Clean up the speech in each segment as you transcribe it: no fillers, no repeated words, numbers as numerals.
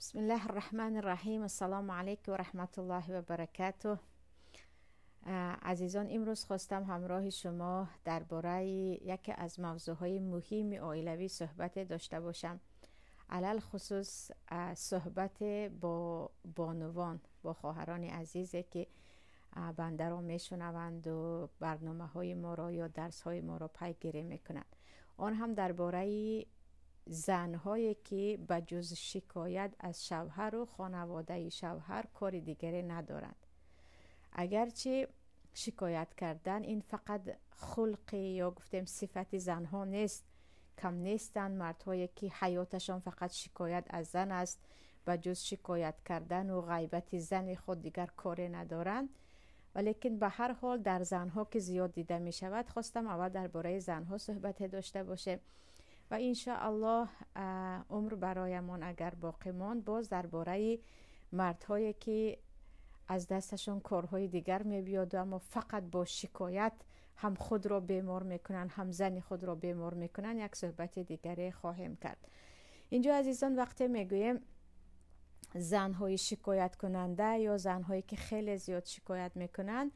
بسم الله الرحمن الرحیم. السلام علیکم و رحمت الله و برکاته. عزیزان، امروز خواستم همراه شما درباره یکی از موضوعهای مهم عائلوی صحبت داشته باشم، علل خصوص صحبت با بانوان، با خواهران عزیزی که بنده را میشنوند و برنامه های ما را یا درس های ما را پیگیری میکنند. آن هم درباره زنهایی که به جز شکایت از شوهر و خانواده شوهر کار دیگری ندارند. اگرچه شکایت کردن این فقط خلق یا گفتیم صفت زنها نیست، کم نیستند مردهایی که حیاتشان فقط شکایت از زن است، به جز شکایت کردن و غیبت زن خود دیگر کاری ندارند. ولیکن به هر حال در زنها که زیاد دیده می شود، خواستم اول درباره زنها صحبت داشته باشه و انشاءالله عمر برایمان اگر باقی ماند باز درباره مردهایی که از دستشون کارهای دیگر میبیاد اما فقط با شکایت هم خود را بیمار میکنن هم زن خود را بیمار میکنن یک صحبت دیگری خواهیم کرد. اینجا عزیزان وقتی میگویم زنهای شکایت کننده یا زنهایی که خیلی زیاد شکایت میکنن،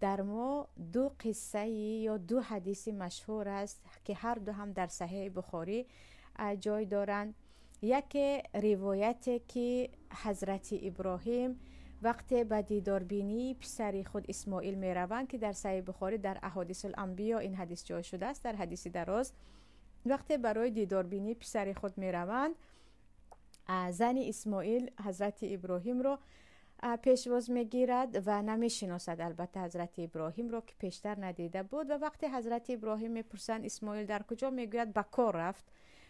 در ما دو قصه یا دو حدیث مشهور است که هر دو هم در صحیح بخاری جای دارند. یکی روایتی که حضرت ابراهیم وقتی به دیداربینی پسر خود اسماعیل می روند که در صحیح بخاری در احادیث الانبیا این حدیث جای شده است، در حدیث دراز وقتی برای دیداربینی پسر خود می روند، زن اسماعیل حضرت ابراهیم رو پیشواز میگیرد و نمیشناسد البته حضرت ابراهیم رو که پیشتر ندیده بود. و وقتی حضرت ابراهیم میپرسند اسماعیل در کجا، میگوید به کار رفت.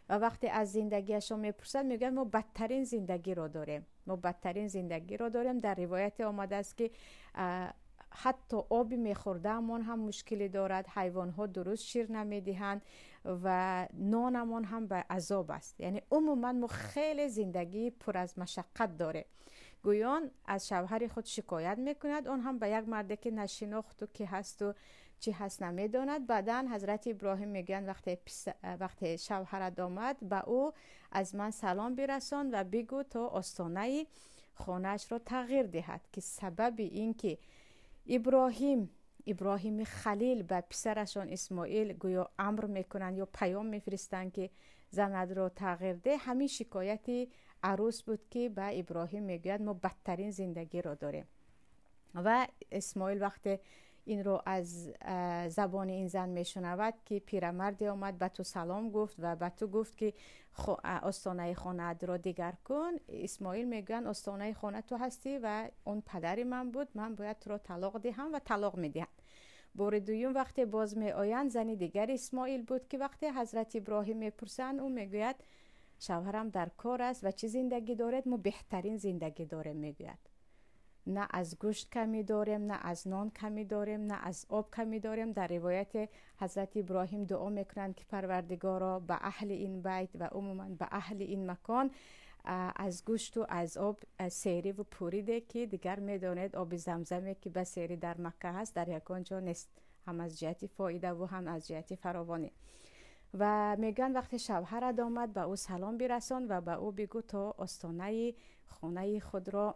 و وقتی از زندگیش میپرسند میگوید ما بدترین زندگی رو داریم، ما بدترین زندگی رو داریم. در روایت آمده است که حتی آبی میخوردهمان هم مشکلی دارد، حیوانها درست شیر نمیدهند و نانمان هم به عذاب است. یعنی عموما ما خیلی زندگی پر از مشقت داره. گویان از شوهر خود شکایت میکند، اون هم به یک مرد که نشناخت و کی هست و چی هست نمیداند. بعدن حضرت ابراهیم میگن وقتی شوهرت آمد به او از من سلام برسان و بگو تا آستانه خانه‌اش را تغییر دهد، که سبب این که ابراهیم خلیل به پسرشان اسماعیل گویا امر میکنند یا پیام میفرستند که زنت را تغییر ده، همین شکایت عروس بود که به ابراهیم میگوید ما بدترین زندگی را داریم. و اسماعیل وقتی این رو از زبان این زن میشنود که پیرمردی آمد به تو سلام گفت و به تو گفت که آستانه خانه را دیگر کن، اسماعیل میگن آستانه خانه تو هستی و اون پدر من بود، من باید تو را طلاق دهم و طلاق میدهند. بار دوم وقتی باز می آیند زن دیگر اسماعیل بود که وقتی حضرت ابراهیم میپرسند او میگوید شوهرم در کار است و چه زندگی دارد، ما بهترین زندگی داریم. میگوید نه از گوشت کمی داریم، نه از نان کمی داریم، نه از آب کمی داریم. در روایت حضرت ابراهیم دعا میکنند که پروردگارا به اهل این بیت و عموما به اهل این مکان از گوشت و از آب سیری و پوریده که دیگر میدانید آب زمزمی که به سیری در مکه هست در یکان جا نیست، هم از جهت فایده و هم از جهت فراوانی. و میگن وقتی شوهرت آمد به او سلام برسان و به او بگو تا آستانه خانه خود را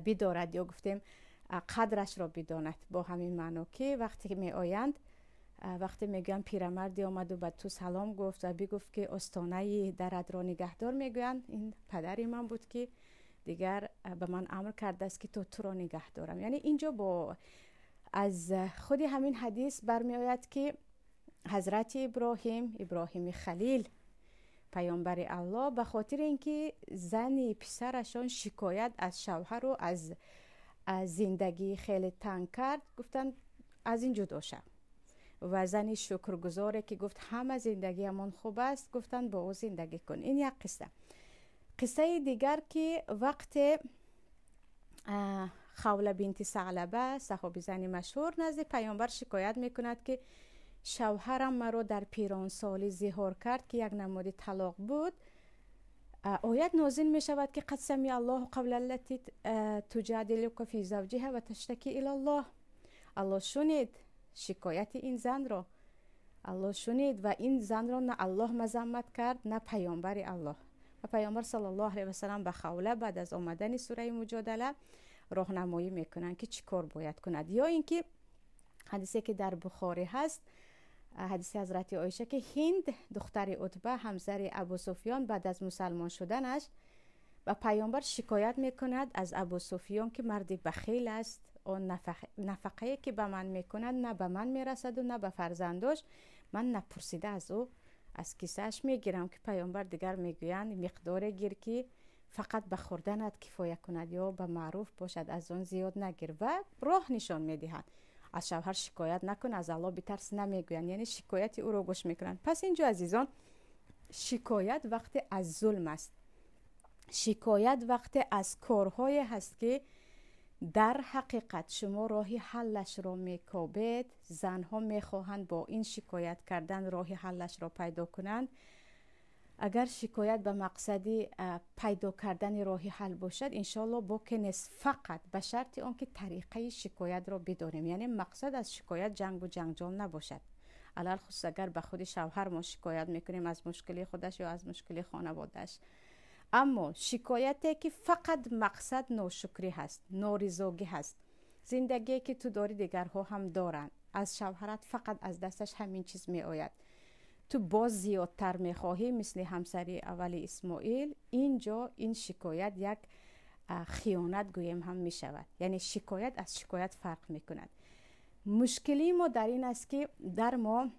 بدارد یا گفتیم قدرش را بداند، با همین معنا که وقتی می آیند، وقتی میگن پیرمردی آمد و به تو سلام گفت و بگفت که آستانه درت را نگهدار، میگویند این پدری من بود که دیگر به من امر کرده است که تو را نگه دارم. یعنی اینجا با از خود همین حدیث برمی آید که حضرت ابراهیم خلیل پیامبر الله به خاطر اینکه زن پسرشان شکایت از شوهر و از زندگی خیلی تنگ کرد، گفتن از این جدا شو. و زنی شکرگزاره که گفت همه زندگی من خوب است، گفتن با او زندگی کن. این یک قصه دیگر که وقت خوله بنت ثعلبه صحابی زنی مشهور نزد پیامبر شکایت میکند که شوهرم مرا در پیران سالی زهار کرد که یک نماد طلاق بود، آیت نازل می شود که قد سمع الله قول التي تجادلك فی زوجها و تشتکی الی الله. الله شنید شکایت این زن را، الله شنید و این زن را نه الله مذمت کرد نه پیامبر الله. و پیامبر صلی الله علیه و سلم به خوله بعد از آمدن سوره مجادله راهنمایی میکنن که چی کار باید کند. یا اینکه حدیثی که در بخاری هست، حدیث حضرت عایشه که هند دختر عتبه همسر ابو سفیان بعد از مسلمان شدنش و پیامبر شکایت میکند از ابو سفیان که مردی بخیل است، اون نفقه که به من میکند نه به من میرسد و نه به فرزندش، من نپرسیده از او از کیسهش میگیرم. که پیامبر دیگر میگویند مقدار گیر که فقط به خوردنت کفایه کند یا به معروف باشد، از اون زیاد نگیر. و راه نشان میدهند از شوهر شکایت نکن، از الله بترس نمیگویند، یعنی شکایت او رو گوش میکنند. پس اینجا عزیزان شکایت وقت از ظلم است، شکایت وقت از کارهای هست که در حقیقت شما راهی حلش را میکابید. زنها میخواهند با این شکایت کردن راهی حلش را پیدا کنند. اگر شکایت به مقصدی پیدا کردن راهی حل باشد انشالله باکنست، فقط به شرط آنکه طریقه شکایت را بدانیم. یعنی مقصد از شکایت جنگ و جنجال نباشد. علل خصوص اگر به خود شوهر ما شکایت میکنیم از مشکلی خودش یا از مشکلی خانوادهش، اما شکایتی که فقط مقصد ناشکری هست، نارضایتی هست، زندگی که تو داری دیگرها هم دارن، از شوهرت فقط از دستش همین چیز می آید، تو باز زیادتر می خواهی مثل همسری اول اسماعیل، اینجا این شکایت یک خیانت گویم هم می شود. یعنی شکایت از شکایت فرق می کند. مشکلی ما در این است که در ما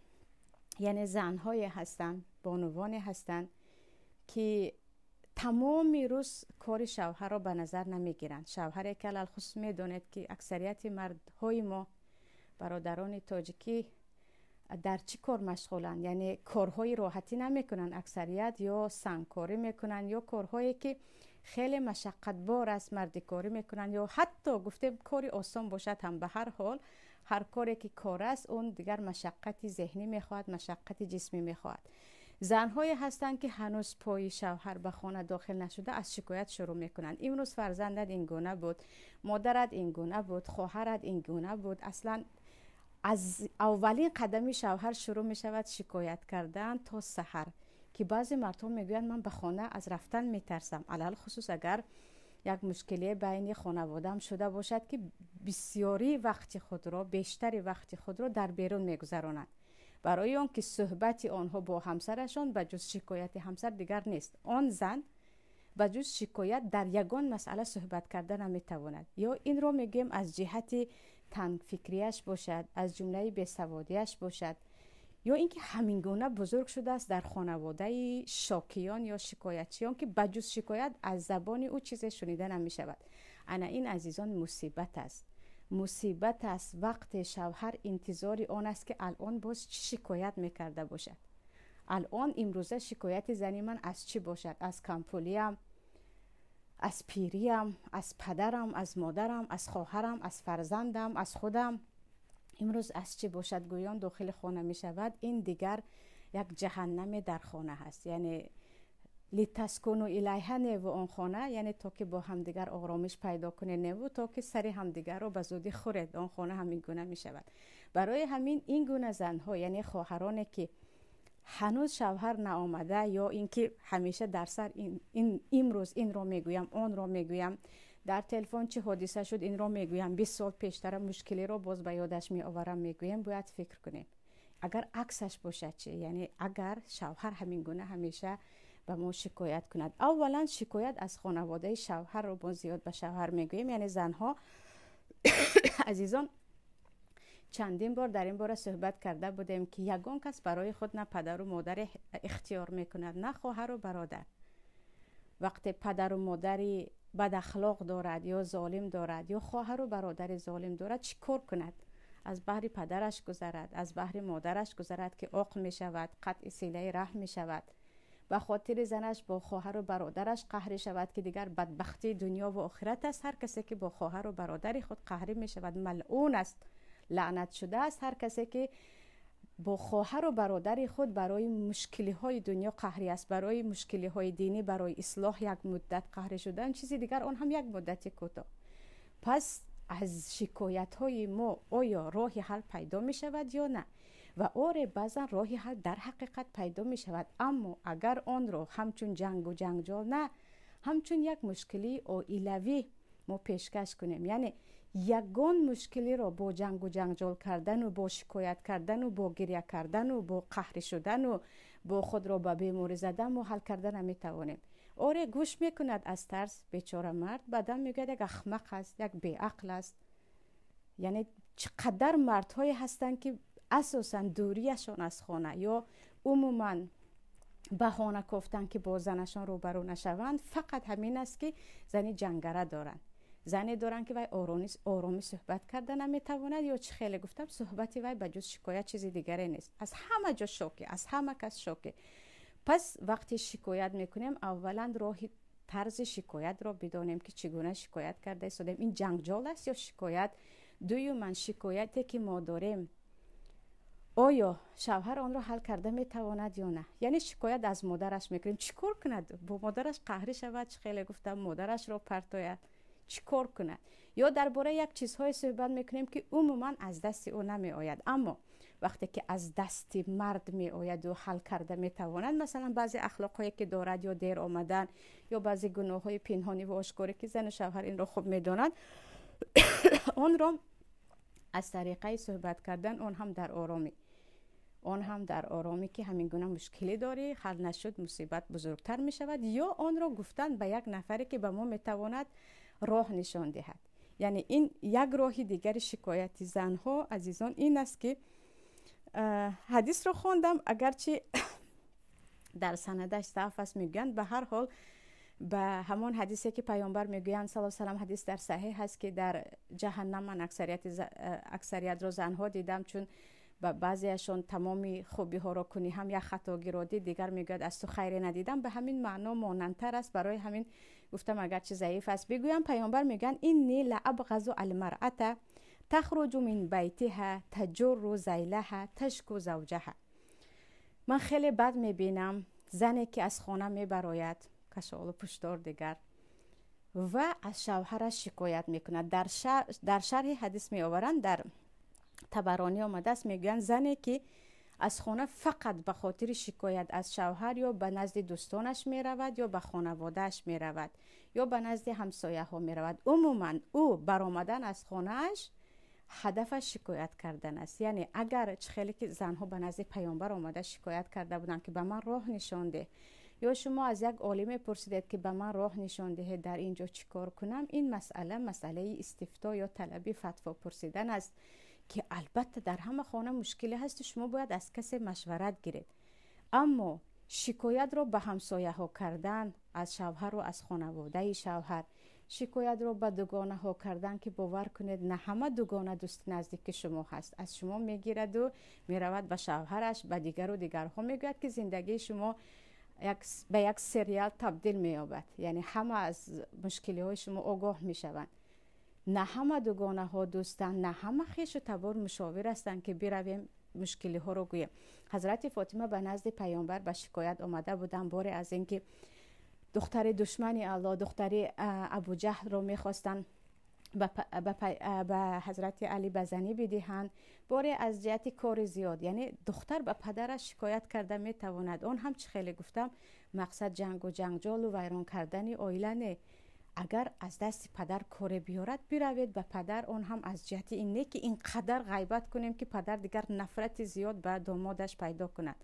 یعنی زنهای هستن، بانوانی هستن که تمام روز کار شوهر را به نظر نمیگیرند. شوهری که علل خصوص میدونید که اکثریت مردهای ما برادران تاجیکی در چی کار مشغولند، یعنی کارهای راحتی نمیکنن، اکثریت یا سنگکاری میکنن یا کارهایی که خیلی مشقت بار است مردی کاری میکنن، یا حتی گفتیم کاری آسان باشد هم، به هر حال هر کاری که کار است اون دیگر مشقت ذهنی میخواهد، مشقت جسمی میخواهد. زنهایی هستند که هنوز پای شوهر به خانه داخل نشده از شکایت شروع میکنند. امروز فرزندت این گونه بود، مادرت این گونه بود، خواهرت این گونه بود. اصلا از اولین قدمی شوهر شروع می شود شکایت کردن تا سحر، که بعضی مردم میگویند من به خانه از رفتن میترسم، علل خصوص اگر یک مشکلی بین خانواده‌ام شده باشد که بسیاری وقت خود را، بیشتری وقت خود را در بیرون میگذرانند، برای آن که صحبت آنها با همسرشان به جز شکایت همسر دیگر نیست. آن زن به جز شکایت در یگان مسئله صحبت کردن نمیتواند. یا این رو میگیم از جهت تنگ فکریش باشد، از جمله بیسوادیش باشد، یا اینکه همین گونه بزرگ شده است در خانواده شاکیان یا شکایتچیان که به جز شکایت از زبان او چیزی شنیده نمی شود. انا این عزیزان مصیبت است، مصیبت است. وقت شوهر انتظار آن است که الان باز چی شکایت میکرده باشد. الان امروزه شکایت زنی من از چی باشد؟ از کمپولیم، از پیریم، از پدرم، از مادرم، از خواهرم، از فرزندم، از خودم، امروز از چی باشد گویان داخل خانه می شود. این دیگر یک جهنم در خانه هست. یعنی لتسکنوا الیها نیو آن خانه، یعنی تا که با هم دیگر آرامش پیدا کنه نیو، تا که سری هم دیگر رو به زودی خورد، آن خانه همین گونه می شود. برای همین این گونه زنها، یعنی خواهرانی که هنوز شوهر نآمده، یا اینکه همیشه در سر این امروز این رو میگویم، اون رو میگویم، در تلفن چه حادثه شد این رو میگویم، 20 سال پیشتر مشکلی رو باز به یادش میآورم میگویم. باید فکر کنیم اگر عکسش باشه چه؟ یعنی اگر شوهر همین گونه همیشه به ما شکایت کند. اولا شکایت از خانواده شوهر رو باز زیاد به شوهر میگویم. یعنی زنها عزیزان چندین بار در این باره صحبت کرده بودیم که یگان کس برای خود نه پدر و مادر اختیار میکند نه خواهر و برادر. وقتی پدر و مادری بد اخلاق دارد یا ظالم دارد یا خواهر و برادر ظالم دارد، چی کار کند؟ از بحر پدرش گذرد، از بحر مادرش گذرد که عاق می شود، قطع صله رحم می شود، به خاطر زنش با خواهر و برادرش قهر شود که دیگر بدبختی دنیا و آخرت است. هر کسی که با خواهر و برادر خود قهر می شود ملعون است، لعنت شده است. هر کسی که با خواهر و برادر خود برای مشکلی های دنیا قهری است، برای مشکلی های دینی، برای اصلاح یک مدت قهر شدن، چیزی دیگر اون هم یک مدت کوتاه. پس از شکایت های ما آیا راهی حل پیدا می شود یا نه؟ و آره بعضا راهی حل در حقیقت پیدا می شود، اما اگر آن را همچون جنگ و جنجال نه، همچون یک مشکلی عائلوی ما پیشکش کنیم، یعنی یگان مشکلی را با جنگ و جنجال کردن و با شکایت کردن و با گریه کردن و با قهر شدن و با خود را به بیماری زدن و حل کردن نمی توانیم. آره گوش میکند از ترس، بیچاره مرد بعدم میگه یک احمق است، یک بیعقل است. یعنی چقدر مردهایی هستند که اساسا دوریشان از خانه یا عموما بهانه گفتن که با زنشان روبرو نشوند فقط همین است که زنی جنگره دارند، زنی دارن که وای آرامی صحبت کردن نمیتواند، یا چه خیلی گفتم صحبتی وای به جز شکایت چیزی دیگری نیست، از همه جا شوکه، از همه کس شوکه. پس وقتی شکایت میکنیم اولا راهی طرز شکایت را بدانیم که چگونه شکایت کرده ایستادیم، این جنجال است یا شکایت. دویومن شکایتی که ما داریم آیا شوهر آن را حل کرده میتواند یا نه. یعنی شکایت از مادرش میکنیم، چیکار کند با مادرش قهری شود، چه خیلی گفتم مادرش را پرتاید، چیکار کند. یا درباره یک چیزهای صحبت میکنیم که عموما از دست او نمی آید، اما وقتی که از دست مرد می آید و حل کرده میتواند، مثلا بعضی اخلاقهایی که دارد یا دیر آمدن یا بعضی گناههای پنهانی و آشکاری که زن و شوهر این را خوب میدانند آن را از طریقه صحبت کردن آن هم در آرامی که همین گونه مشکلی داری حل نشد مصیبت بزرگتر می شود، یا آن را گفتن به یک نفری که به ما میتواند راه نشان دهد. یعنی این یک راهی دیگر شکایت زنها عزیزان این است که حدیث رو خوندم، اگرچه در سندش ضعف است، میگن به هر حال به همون حدیثی که پیامبر میگویند صلی الله علیه و آله، حدیث در صحیح هست که در جهنم من اکثریت رو زنها دیدم، چون و بعضیشون تمامی خوبی ها را کنی هم یک خطاگیرادی، دیگر میگوید از تو خیری ندیدم، به همین معنا مانندتر است. برای همین گفتم اگرچه ضعیف است بگویم، پیامبر میگن اینی لابغض المرأة تخرج من بیتها تجر ذیلها تشکو زوجها. من خیلی بد میبینم زنی که از خانه میبراید کشال و پشتار دیگر و از شوهرش شکایت میکند. در شرح حدیث میآورند، در طبرانی آمده است، میگن زنی که از خانه فقط به خاطر شکایت از شوهر یا به نزد دوستانش میرود یا به خانوادهش میرود یا به نزد همسایه ها میرود، عموما او برآمدن از خانهش هدفش شکایت کردن است. یعنی اگر خیلی که زنها به نزد پیامبر آمده شکایت کرده بودند که به من راه نشان ده، یا شما از یک عالم پرسیدید که به من راه نشان دهید در اینجا چیکار کنم، این مسئله استفتاء یا طلب فتوا پرسیدن است که البته در همه خانه مشکلی هست، شما باید از کسی مشورت گیرید. اما شکایت رو به همسایه ها کردن از شوهر و از خانواده شوهر، شکایت رو به دوگانه ها کردن که باور کنید نه همه دوگانه دوست نزدیک شما هست، از شما میگیرد و میرود به شوهرش، به دیگر و دیگرها میگوید که زندگی شما به یک سریال تبدیل می‌یابد. یعنی همه از مشکلی های شما آگاه میشوند. نه همه دوگانه ها دوستن، نه همه خویش و تبار مشاور هستند که برویم مشکلی ها رو گوییم. حضرت فاطمه به نزد پیامبر به شکایت آمده بودن باره از اینکه دختر دشمن الله، دختر ابو جهل رو میخواستن به حضرت علی بزنی بدهند، باره از جهت کار زیاد. یعنی دختر به پدرش شکایت کرده میتواند، اون هم چه خیلی گفتم مقصد جنگ و جنجال و ویران کردن عائله نه. اگر از دست پدر کار بیارد بروید به پدر، اون هم از جهت این نه که اینقدر غیبت کنیم که پدر دیگر نفرت زیاد به دامادش پیدا کند.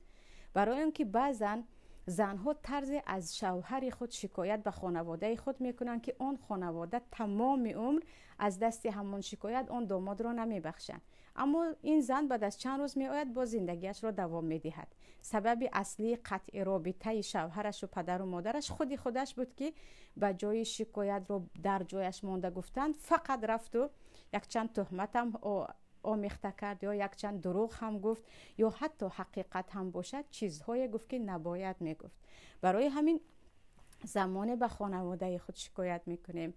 برای اینکه بعضن زنها طرز از شوهر خود شکایت به خانواده خود میکنن که اون خانواده تمام عمر از دست همون شکایت اون داماد را نمیبخشن، اما این زن بعد از چند روز میآید با زندگیش را دوام میدهد. سبب اصلی قطع رابطه شوهرش و پدر و مادرش خودش بود که به جای شکایت رو در جایش مانده گفتند، فقط رفت و یک چند تهمت هم آمیخته کرد یا یک چند دروغ هم گفت یا حتی حقیقت هم باشد چیزهای گفت که نباید میگفت. برای همین زمانه به خانواده خود شکایت میکنیم،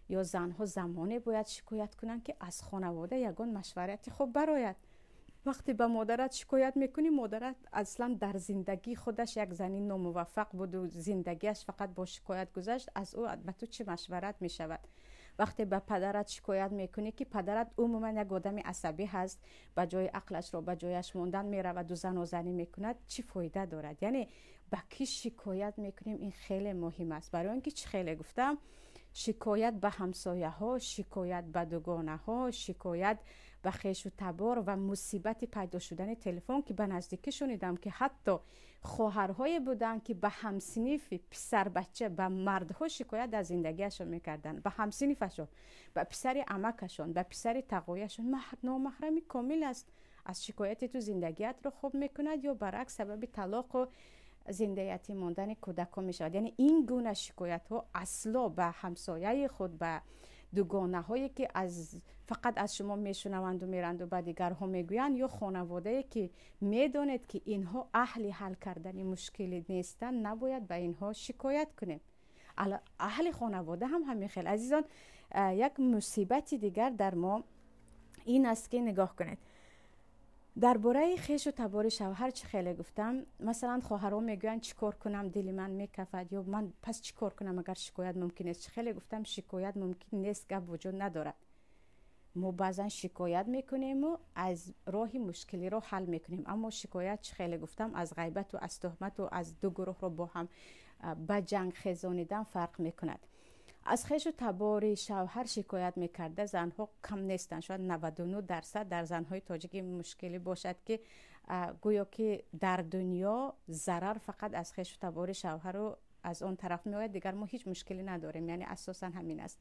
یا زنها زمانه باید شکایت کنن که از خانواده یگان مشورت خوب براید. وقتی به مادرت شکایت میکنی، مادرت اصلا در زندگی خودش یک زنی ناموفق بود و زندگیش فقط با شکایت گذشت، از او به تو چه مشورت میشود؟ وقتی به پدرت شکایت میکنی که پدرت عموما یک آدم عصبی هست، به جای عقلش رو به جایش موندن میرود و زن و زنی میکند، چی فایده دارد؟ یعنی به کی شکایت میکنیم؟ این خیلی مهم است. برای اینکه چی خیلی گفتم، شکایت به همسایه ها، شکایت به دوگانه ها، شکایت به خویش و تبار و مصیبت پیدا شدن تلفن که به نزدیکی شنیدم که حتی خواهرهای بودن که به همسنیف پسر بچه به مردها شکایت از زندگیشون میکردن، به همسنیفشون، به پسر عمکشون، به پسر تقویشون. نامحرمی کامل است. از شکایت تو زندگیت رو خوب میکند یا برعکس سبب طلاق و زندگی ماندن کودکان می شود. یعنی این گونه شکایت ها اصلا به همسایه خود، به دوگانه هایی که فقط از شما میشنوند و میرند و به دیگرها میگویند، یا خانواده که میدانید که اینها اهل حل کردن مشکل نیستند، نباید به اینها شکایت کنیم. اهل خانواده هم همین خیلی عزیزان. یک مصیبت دیگر در ما این است که نگاه کنید، درباره خویش و تبار شوهر چه خیلی گفتم. مثلا خواهرام میگن چیکار کنم دل من میکفد، یا من پس چیکار کنم اگر شکایت ممکن است. چه خیلی گفتم شکایت ممکن نیست، گپ وجود ندارد. ما بعضا شکایت میکنیم و از راه مشکلی رو حل میکنیم، اما شکایت چه خیلی گفتم از غیبت و از تهمت و از دو گروه رو با هم به جنگ خیزانیدن فرق میکند. از خویش و تبار شوهر شکایت میکرده زنها کم نیستند. شاید 99% در زنهای تاجیک مشکلی باشد که گویا که در دنیا ضرر فقط از خویش و تبار شوهر رو از اون طرف میآید، دیگر ما هیچ مشکلی نداریم. یعنی اساسا همین است.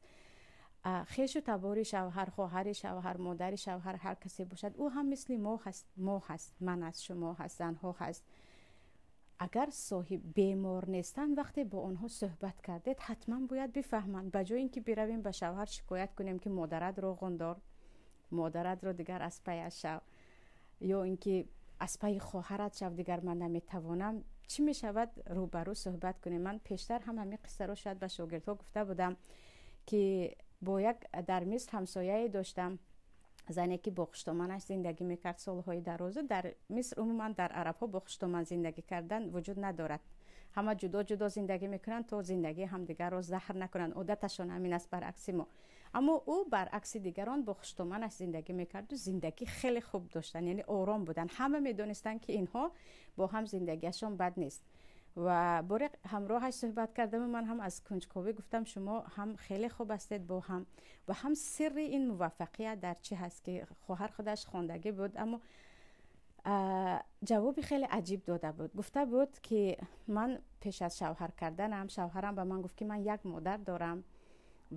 خویش و تبار شوهر، خواهر شوهر، مادر شوهر، هر کسی باشد، او هم مثل ما هست، من از شما هست، زنها هست. اگر صاحب بیمار نیستن، وقتی با اونها صحبت کردید حتما باید بفهمند. به جای اینکه برویم به شوهر شکایت کنیم که مادرت رو غندار، مادرت رو دیگر از پیش شو، یا اینکه از پی خواهرت شو، دیگر من نمیتوانم، چی میشود؟ روبرو صحبت کنیم. من پیشتر هم همین قصه رو شاید به شاگردها گفته بودم که با یک در مصر همسایه داشتم، زنی که با خشتومنش زندگی میکرد سالهای درازه. در مصر عموما در عرب ها با خشتومن زندگی کردن وجود ندارد، همه جدا جدا زندگی میکنن تا زندگی همدیگر رو زهر نکنن. عادتشون همین است، برعکس ما. اما او برعکس دیگران با خشتومنش زندگی میکرد و زندگی خیلی خوب داشتن، یعنی آرام بودن. همه میدونستن که اینها با هم زندگیشون بد نیست. و برای همراهش صحبت کردم، من هم از کنجکاوی گفتم شما هم خیلی خوب هستید با هم، و هم سر این موفقیت در چی هست که خواهر خودش خواندگی بود، اما جوابی خیلی عجیب داده بود. گفته بود که من پیش از شوهر کردنم، شوهرم به من گفت که من یک مادر دارم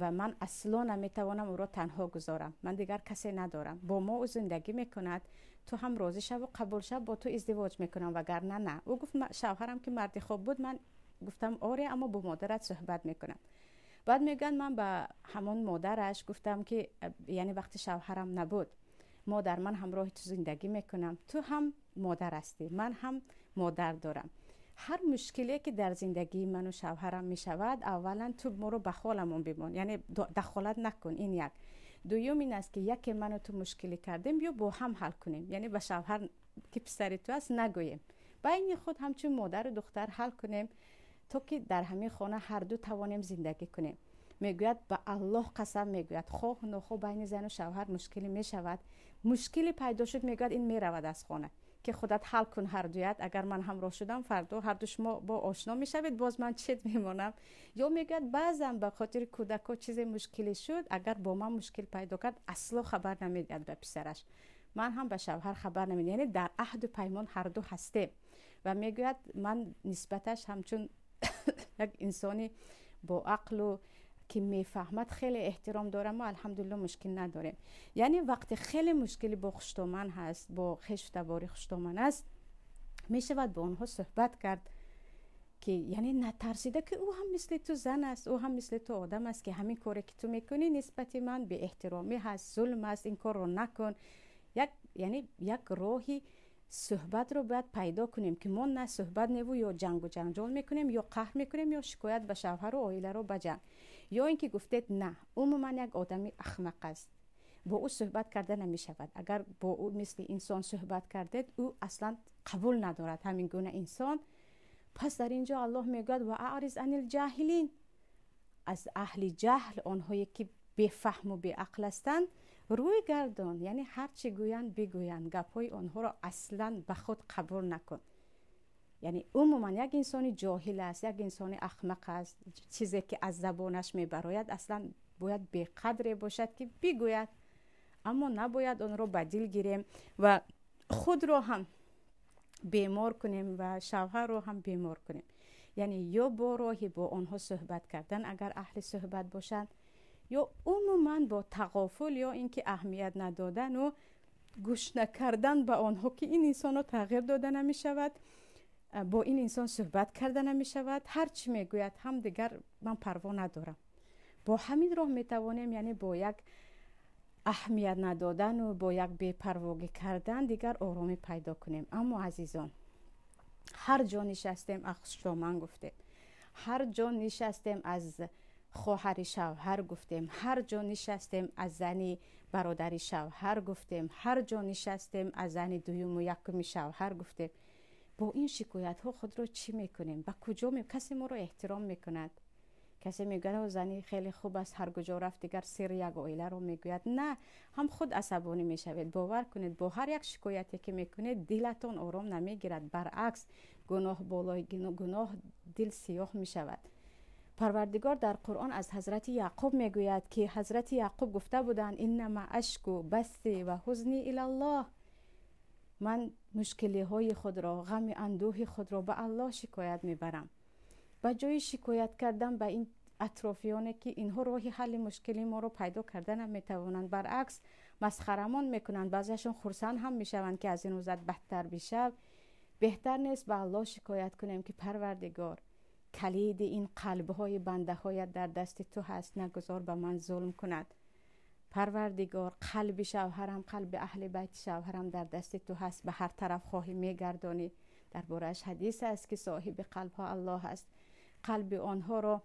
و من اصلا نمیتوانم او را تنها گذارم، من دیگر کسی ندارم، با ما او زندگی میکند، تو هم راضی شو و قبول شو، با تو ازدواج میکنم، وگرنه نه. او گفت شوهرم که مردی خوب بود. من گفتم آره، اما با مادرت صحبت میکنم. بعد میگن من به همون مادرش گفتم که یعنی وقتی شوهرم نبود، مادر من همراه تو زندگی میکنم، تو هم مادر هستی، من هم مادر دارم. هر مشکلی که در زندگی من و شوهرم میشود، اولا تو ما رو به حالمون بمان، یعنی دخالت نکن. این یک. دوم این است که یکی من و تو مشکلی کردیم، بیا با هم حل کنیم. یعنی به شوهر که پسر تو است نگوییم، بین خود همچون مادر و دختر حل کنیم تا که در همین خانه هر دو توانیم زندگی کنیم. میگوید به الله قسم، میگوید خواه نخواه بین زن و شوهر مشکلی میشود، مشکلی پیدا شد، میگوید این میرود از خانه که خودت حل کن هر دویت. اگر من همراه شدم فردا هر دو شما با آشنا میشوید، باز من چت میمونم. یا میگوید بعضم به خاطر کودک چیز مشکلی شد، اگر با من مشکل پیدا کرد اصلا خبر نمیدهد به پسرش، من هم به شوهر خبر نمیدم. یعنی در عهد و پیمان هر دو هسته. و میگوید من نسبتش همچون یک انسانی با عقل و که میفهمد خیلی احترام دارم و الحمدلله مشکل نداریم. یعنی وقتی خیلی مشکلی با خشتومن هست، با خویش و تبار خشتومن است، میشود با اونها صحبت کرد که یعنی نترسیده که او هم مثل تو زن است، او هم مثل تو آدم است که همین کاری که تو میکنی نسبت من به احترامی هست، ظلم است، این کار رو نکن. یعنی یک راهی صحبت رو باید پیدا کنیم که ما نه صحبت نبو یا جنگ و جنجال میکنیم یا قهر میکنیم یا شکایت به شوهر و عائله رو بجنگ، یا اینکه گفتید نه عموما یک آدمی احمق است، با او صحبت کرده نمی شود. اگر با او مثل انسان صحبت کردید، او اصلا قبول ندارد همین گونه انسان. پس در اینجا الله میگوید و اعرض عن الجاهلین، از اهل جهل، آنهایی که بی فهم و بی عقل هستند روی گردان، یعنی هر چی گویند بگویند، گپای آنها را اصلا به خود قبول نکن. یعنی عموما یک انسانی جاهل است، یک انسانی احمق است، چیزی که از زبانش میبراید اصلا باید بی قدری باشد که بگوید، اما نباید آن را به دل گیریم و خود را هم بیمار کنیم و شوهر رو هم بیمار کنیم. یعنی یا با راهی با آنها صحبت کردن اگر اهل صحبت باشند، یا عموما با تغافل یا اینکه اهمیت ندادن و گوش نکردن به آنها که این انسان رو تغییر داده نمی شود، با این انسان صحبت کرده نمی شود، هر چی می گوید هم دیگر من پروا ندارم. با همین راه می توانیم، یعنی با یک اهمیت ندادن و با یک بی‌پرواگی کردن دیگر آرامی پیدا کنیم. اما عزیزان، هر جا نشستیم، من گفتیم هر جا نشستیم از خواهر شوهر گفتیم، هر جا نشستیم از زنی برادری شوهر گفتیم، هر جا نشستیم از زنی دوم و یکم شوهر گفتیم، با این شکایت ها خود را چی میکنیم؟ به کجا کسی ما رو احترام میکند؟ کسی میگه زنی خیلی خوب است، هر کجا رفت دیگر سر یک عائله رو میگوید؟ نه، هم خود عصبانی میشوید. باور کنید با هر یک شکایتی که میکنید دلتون آرام نمیگیرد، برعکس گناه بالای گناه دل سیاه میشود. پروردگار در قرآن از حضرت یعقوب میگوید که حضرت یعقوب گفته بودند انما اشکو بثی و حزنی الی الله، من مشکلی های خود را، غم اندوه خود را به الله شکایت میبرم. با جای شکایت کردن به این اطرافیانه که اینها راه حل مشکلی ما رو پیدا کردن هم میتوانند، برعکس مسخرمان میکنند، بعضیشون خرسند هم میشوند که از این وضعیت بدتر بشه. بهتر نیست به الله شکایت کنیم که پروردگار کلید این قلب‌های بنده‌هایت در دست تو هست، نگذار به من ظلم کند. پروردگار قلب شوهرم، قلب اهل بیت شوهرم در دست تو هست، به هر طرف خواهی میگردانی. درباره‌اش حدیث است که صاحب قلب‌ها الله است. قلب آنها را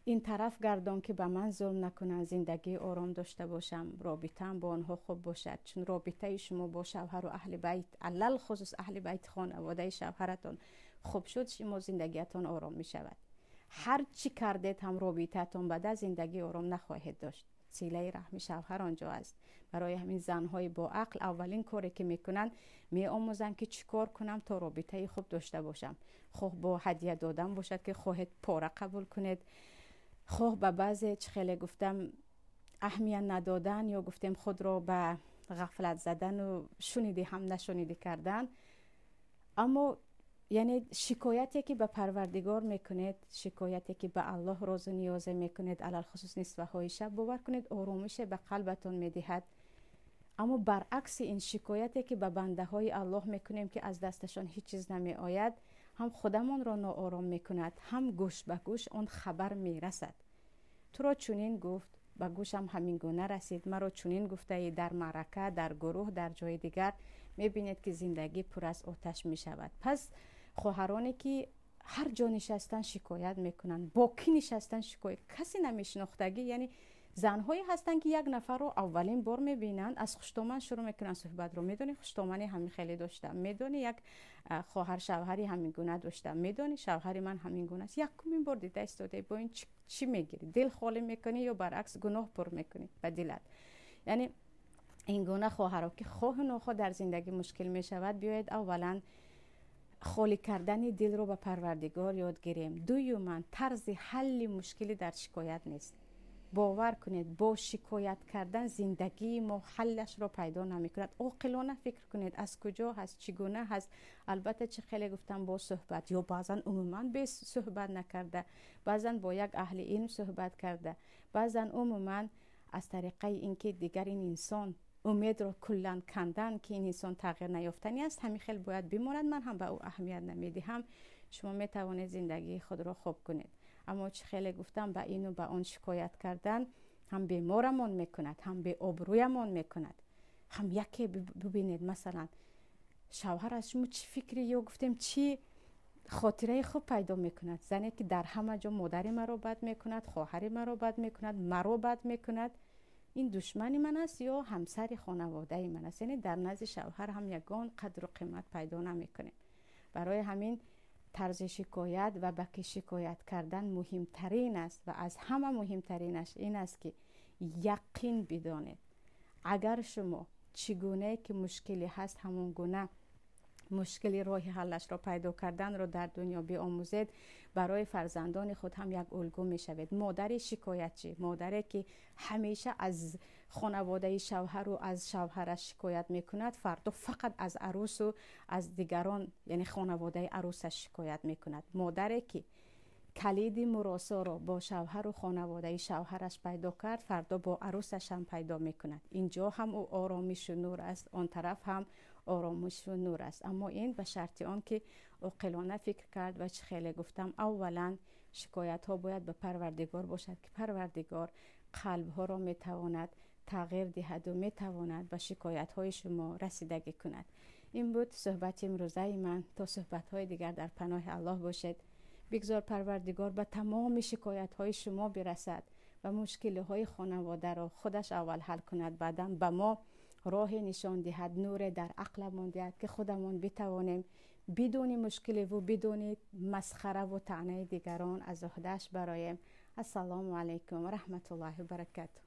این طرف گردان که به من ظلم نکنند، زندگی آرام داشته باشم، رابطه‌ام با آنها خوب باشد. چون رابطه شما با شوهر و اهل بیت، علل خصوص اهل بیت خانواده شوهرتون خوب شد، شما زندگیتون آرام می شود. هر چی کردید هم رابطه‌تون بده، زندگی آرام نخواهید داشت. صله رحم شوهر آنجا است. برای همین زنهای با عقل اولین کاری که میکنن میآموزن که چیکار کنم تا رابطه خوب داشته باشم. خواه با هدیه دادن باشد که خواهید پاره قبول کنید، خواه به بعضی خیلی گفتم اهمیت ندادن یا گفتم خود را به غفلت زدن و شنیدی هم نشنیدی کردن. اما یعنی شکایتی که به پروردگار میکنید، شکایتی که به الله راز و نیاز میکنید، علل خصوص نصفه های شب، باور کنید آرامش به قلبتون میدهد. اما برعکس این شکایتی که به بنده های الله میکنیم که از دستشان هیچ چیز نمی آید، هم خودمان را ناآرام میکند، هم گوش به گوش آن خبر میرسد. تو را چنین گفت، به گوشم همین گونه رسید، مرا چنین گفته، در معرکه، در گروه، در جای دیگر میبینید که زندگی پر از آتش میشود. پس خواهرانی که هر جا نشستن شکایت میکنن، با کی نشستن شکایت، کسی نمیشناختگی، یعنی زنهایی هستن که یک نفر رو اولین بار میبینن، از خوشتومن شروع میکنن صحبت رو. میدونی خوشتومنی همین خیلی داشتم، میدونی یک خواهر شوهری همین گونه داشتم، میدونی شوهر من همین گونه است. یکمین بار دیده استاده، با این چی میگیری؟ دل خالی میکنی یا برعکس گناه پر میکنی به دلت؟ یعنی این گونه خواهرها که خواه نخواه در زندگی مشکل میشود، بیاید اولا خالی کردن دل رو به پروردگار یاد گیریم. دوما طرز حل مشکلی در شکایت نیست. باور کنید با شکایت کردن زندگی ما حلش رو پیدا نمی کند. عاقلانه فکر کنید از کجا هست، چگونه هست. البته چه خیلی گفتم با صحبت، یا بعضا عموما به صحبت نکرده، بعضا با یک اهل علم صحبت کرده، بعضا عموما از طریقه اینکه دیگر این انسان امید رو کلن کندن که این انسان تغییر نیافتنی است، همین خیلی باید بماند، من هم به او اهمیت نمیدهم. شما می توانید زندگی خود را خوب کنید. اما چه خیلی گفتم به این و به آن شکایت کردن هم بیمارمون میکند، هم به آبرویمون میکند. هم یکی ببینید مثلا شوهر از شما چی فکری یا گفتم چی خاطره خوب پیدا میکند. زنی که در همه جا مادر مرا بد میکند، خواهر مرا بد میکند، مرا بد میکند، این دشمنی من است یا همسر خانواده من است. یعنی در نزد شوهر هم یگان قدر و قیمت پیدا نمیکنه. برای همین طرز شکایت و به که شکایت کردن مهمترین است و از همه مهمترینش این است که یقین بدانید اگر شما چگونه که مشکلی هست همون گونه مشکلی راه حلش را پیدا کردن را در دنیا بیاموزید، برای فرزندان خود هم یک الگو می شوید. مادر شکایتچی، مادری که همیشه از خانواده شوهر و از شوهرش شکایت می کند، فردا فقط از عروس و از دیگران یعنی خانواده عروسش شکایت می کند. مادری که کلید مراسا را با شوهر و خانواده شوهرش پیدا کرد، فردا با عروسش هم پیدا می کند. اینجا هم او آرامش و نور است، آن طرف هم آرامش و نور است. اما این به شرط آن که عاقلانه فکر کرد و چه خیلی گفتم اولا شکایت ها باید به پروردگار باشد که پروردگار قلب ها را می تواند تغییر دهد و می تواند به شکایت های شما رسیدگی کند. این بود صحبت امروزه من. تا صحبت های دیگر در پناه الله باشید. بگذار پروردگار به تمام شکایت های شما برسد و مشکل های خانواده را خودش اول حل کند، بعداً به ما راه نشان دهد، نور در عقلمان دهد که خودمون بتوانیم بدون مشکل و بدون مسخره و طعنه دیگران از عهده‌اش برایم. السلام علیکم و رحمت الله و برکاته.